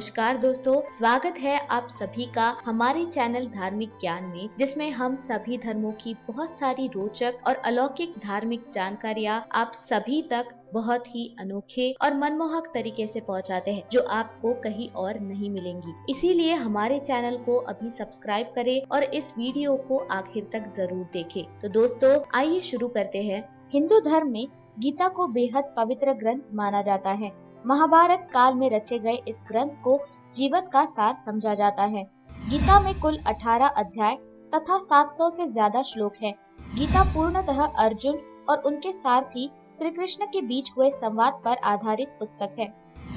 नमस्कार दोस्तों, स्वागत है आप सभी का हमारे चैनल धार्मिक ज्ञान में, जिसमें हम सभी धर्मों की बहुत सारी रोचक और अलौकिक धार्मिक जानकारियाँ आप सभी तक बहुत ही अनोखे और मनमोहक तरीके से पहुंचाते हैं, जो आपको कहीं और नहीं मिलेंगी। इसीलिए हमारे चैनल को अभी सब्सक्राइब करें और इस वीडियो को आखिर तक जरूर देखें। तो दोस्तों आइए शुरू करते हैं। हिंदू धर्म में गीता को बेहद पवित्र ग्रंथ माना जाता है। महाभारत काल में रचे गए इस ग्रंथ को जीवन का सार समझा जाता है। गीता में कुल 18 अध्याय तथा 700 से ज्यादा श्लोक हैं। गीता पूर्णतः अर्जुन और उनके सारथी श्री कृष्ण के बीच हुए संवाद पर आधारित पुस्तक है।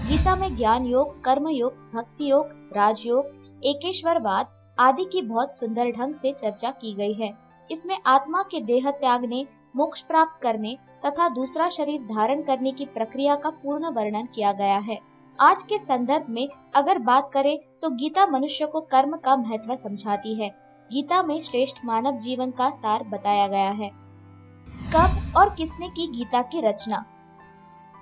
गीता में ज्ञान योग, कर्म योग, भक्ति योग, राजयोग, एकेश्वरवाद आदि की बहुत सुंदर ढंग से चर्चा की गई है। इसमें आत्मा के देह त्यागने, मोक्ष प्राप्त करने तथा दूसरा शरीर धारण करने की प्रक्रिया का पूर्ण वर्णन किया गया है। आज के संदर्भ में अगर बात करें तो गीता मनुष्य को कर्म का महत्व समझाती है। गीता में श्रेष्ठ मानव जीवन का सार बताया गया है। कब और किसने की गीता की रचना?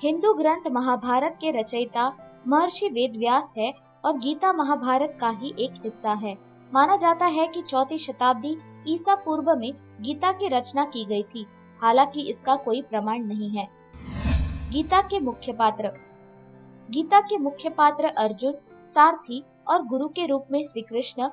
हिंदू ग्रंथ महाभारत के रचयिता महर्षि वेदव्यास है और गीता महाभारत का ही एक हिस्सा है। माना जाता है कि 4वीं शताब्दी ईसा पूर्व में गीता की रचना की गई थी, हालांकि इसका कोई प्रमाण नहीं है। गीता के मुख्य पात्र। गीता के मुख्य पात्र अर्जुन, सारथी और गुरु के रूप में श्री कृष्ण,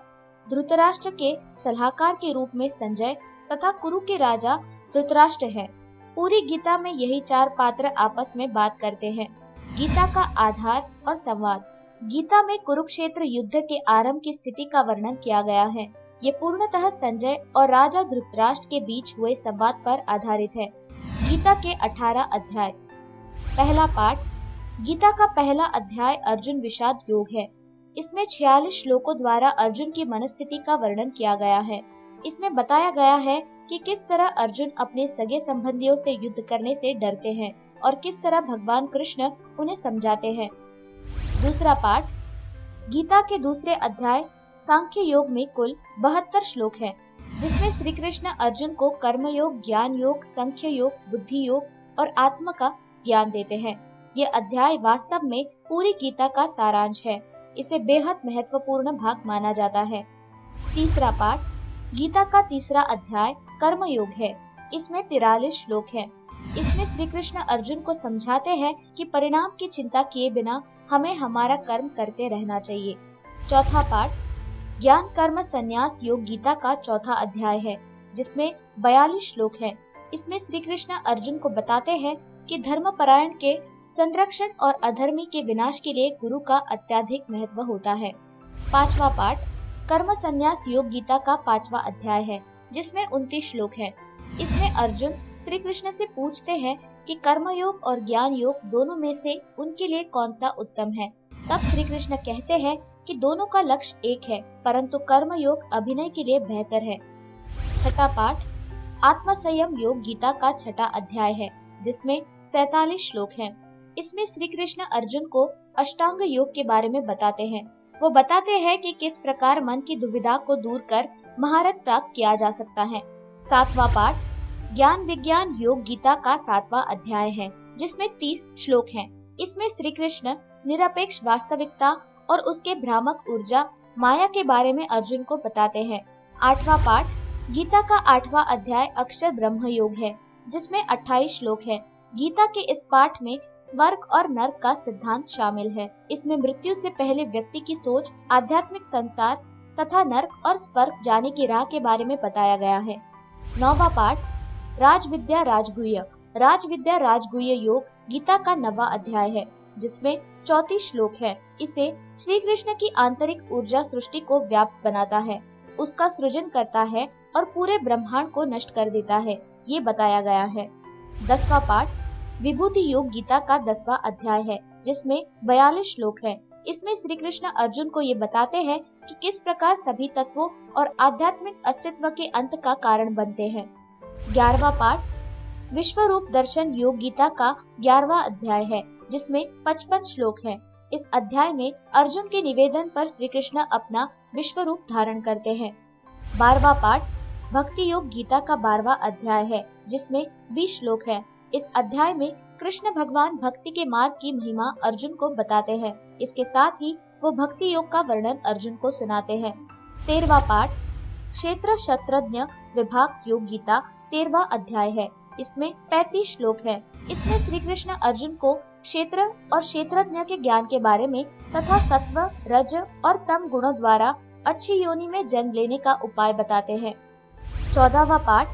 धृतराष्ट्र के सलाहकार के रूप में संजय तथा कुरु के राजा धृतराष्ट्र हैं। पूरी गीता में यही 4 पात्र आपस में बात करते हैं। गीता का आधार और संवाद। गीता में कुरुक्षेत्र युद्ध के आरंभ की स्थिति का वर्णन किया गया है। ये पूर्णतः संजय और राजा धृतराष्ट्र के बीच हुए संवाद पर आधारित है। गीता के 18 अध्याय। पहला पाठ। गीता का पहला अध्याय अर्जुन विषाद योग है। इसमें 46 श्लोकों द्वारा अर्जुन की मनस्थिति का वर्णन किया गया है। इसमें बताया गया है कि किस तरह अर्जुन अपने सगे संबंधियों से युद्ध करने से डरते हैं और किस तरह भगवान कृष्ण उन्हें समझाते हैं। दूसरा पाठ। गीता के दूसरे अध्याय सांख्य योग में कुल 72 श्लोक हैं, जिसमें श्री कृष्ण अर्जुन को कर्म योग, ज्ञान योग, सांख्य योग, बुद्धि योग और आत्मा का ज्ञान देते हैं। ये अध्याय वास्तव में पूरी गीता का सारांश है। इसे बेहद महत्वपूर्ण भाग माना जाता है। तीसरा पाठ। गीता का तीसरा अध्याय कर्म योग है। इसमें 43 श्लोक हैं। इसमें श्री कृष्ण अर्जुन को समझाते हैं कि परिणाम की चिंता किए बिना हमें हमारा कर्म करते रहना चाहिए। चौथा पाठ। ज्ञान कर्म संन्यास योग गीता का चौथा अध्याय है, जिसमें 42 श्लोक हैं। इसमें श्री कृष्ण अर्जुन को बताते हैं कि धर्मपरायण के संरक्षण और अधर्मी के विनाश के लिए गुरु का अत्यधिक महत्व होता है। पांचवा पाठ। कर्म संन्यास योग गीता का 5वां अध्याय है, जिसमें 29 श्लोक हैं। इसमें अर्जुन श्री कृष्ण से पूछते हैं कि कर्म योग और ज्ञान योग दोनों में से उनके लिए कौन सा उत्तम है। तब श्री कृष्ण कहते हैं कि दोनों का लक्ष्य एक है, परंतु कर्म योग अभिनय के लिए बेहतर है। छठा पाठ। आत्म संयम योग गीता का 6वां अध्याय है, जिसमें 47 श्लोक हैं। इसमें श्री कृष्ण अर्जुन को अष्टांग योग के बारे में बताते हैं। वो बताते हैं कि किस प्रकार मन की दुविधा को दूर कर महारथ प्राप्त किया जा सकता है। 7वां पाठ। ज्ञान विज्ञान योग गीता का 7वां अध्याय है, जिसमें 30 श्लोक हैं। इसमें श्री कृष्ण निरपेक्ष वास्तविकता और उसके भ्रामक ऊर्जा माया के बारे में अर्जुन को बताते हैं। 8वां पाठ। गीता का 8वां अध्याय अक्षर ब्रह्म योग है, जिसमें 28 श्लोक हैं। गीता के इस पाठ में स्वर्ग और नर्क का सिद्धांत शामिल है। इसमें मृत्यु से पहले व्यक्ति की सोच, आध्यात्मिक संसार तथा नर्क और स्वर्ग जाने की राह के बारे में बताया गया है। 9वां पाठ। राजविद्या राजगुह्य। राजविद्या राजगुह्य योग गीता का 9वां अध्याय है, जिसमें 34 श्लोक हैं। इसे श्री कृष्ण की आंतरिक ऊर्जा सृष्टि को व्याप्त बनाता है, उसका सृजन करता है और पूरे ब्रह्मांड को नष्ट कर देता है, ये बताया गया है। 10वां पाठ। विभूति योग गीता का 10वां अध्याय है, जिसमें 42 श्लोक हैं। इसमें श्री कृष्ण अर्जुन को ये बताते हैं कि किस प्रकार सभी तत्वों और आध्यात्मिक अस्तित्व के अंत का कारण बनते हैं। 11वां पाठ। विश्व रूप दर्शन योग गीता का 11वां अध्याय है, जिसमें 55 श्लोक हैं। इस अध्याय में अर्जुन के निवेदन पर श्री कृष्ण अपना विश्व रूप धारण करते हैं। 12वां पाठ। भक्ति योग गीता का 12वां अध्याय है, जिसमें 20 श्लोक हैं। इस अध्याय में कृष्ण भगवान भक्ति के मार्ग की महिमा अर्जुन को बताते हैं। इसके साथ ही वो भक्ति योग का वर्णन अर्जुन को सुनाते हैं। 13वां पाठ क्षेत्र क्षत्रज्ञ विभाग योग गीता 13वां अध्याय है। इसमें 35 श्लोक हैं। इसमें श्री कृष्ण अर्जुन को क्षेत्र और क्षेत्रज्ञ के ज्ञान के बारे में तथा सत्व, रज और तम गुणों द्वारा अच्छी योनि में जन्म लेने का उपाय बताते हैं। 14वां पाठ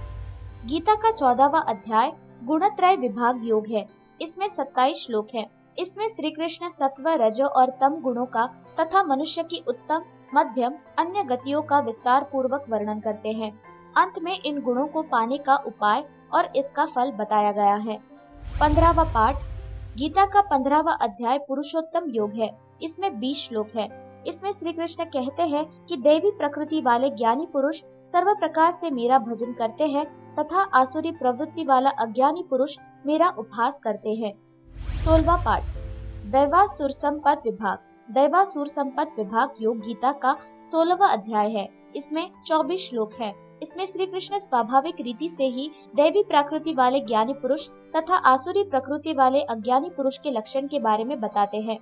गीता का 14वां अध्याय गुणत्रय विभाग योग है। इसमें 27 श्लोक हैं। इसमें श्री कृष्ण सत्व, रज और तम गुणों का तथा मनुष्य की उत्तम, मध्यम, अन्य गतियों का विस्तार पूर्वक वर्णन करते हैं। अंत में इन गुणों को पाने का उपाय और इसका फल बताया गया है। 15वां पाठ गीता का 15वां अध्याय पुरुषोत्तम योग है। इसमें 20 श्लोक है। इसमें श्री कृष्ण कहते हैं कि देवी प्रकृति वाले ज्ञानी पुरुष सर्व प्रकार से मेरा भजन करते हैं तथा आसुरी प्रवृत्ति वाला अज्ञानी पुरुष मेरा उपहास करते हैं। 16वां पाठ दैवासुर संपद विभाग दैवासुर संपद विभाग योग गीता का 16वां अध्याय है। इसमें 24 श्लोक है। इसमें श्री कृष्ण स्वाभाविक रीति से ही दैवी प्रकृति वाले ज्ञानी पुरुष तथा आसुरी प्रकृति वाले अज्ञानी पुरुष के लक्षण के बारे में बताते हैं।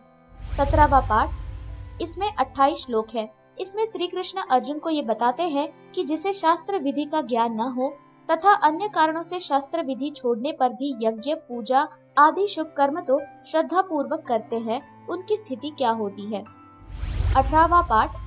17वां पाठ इसमें 28 श्लोक है। इसमें श्री कृष्ण अर्जुन को ये बताते हैं कि जिसे शास्त्र विधि का ज्ञान न हो तथा अन्य कारणों से शास्त्र विधि छोड़ने पर भी यज्ञ, पूजा आदि शुभ कर्म तो श्रद्धा पूर्वक करते हैं, उनकी स्थिति क्या होती है। 18वां पाठ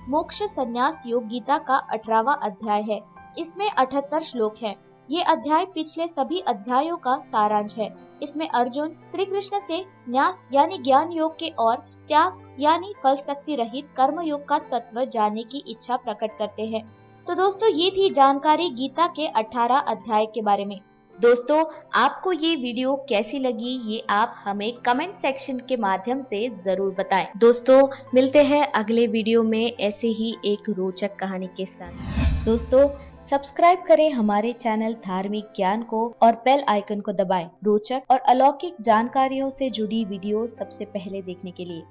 मोक्ष संन्यास योग गीता का 18वां अध्याय है। इसमें 78 श्लोक है। ये अध्याय पिछले सभी अध्यायों का सारांश है। इसमें अर्जुन श्री कृष्ण से न्यास यानी ज्ञान योग के और त्याग यानी फल शक्ति रहित कर्म योग का तत्व जानने की इच्छा प्रकट करते हैं। तो दोस्तों ये थी जानकारी गीता के 18 अध्याय के बारे में। दोस्तों आपको ये वीडियो कैसी लगी ये आप हमें कमेंट सेक्शन के माध्यम से जरूर बताएं। दोस्तों मिलते हैं अगले वीडियो में ऐसे ही एक रोचक कहानी के साथ। दोस्तों सब्सक्राइब करें हमारे चैनल धार्मिक ज्ञान को और बेल आइकन को दबाएं रोचक और अलौकिक जानकारियों से जुड़ी वीडियो सबसे पहले देखने के लिए।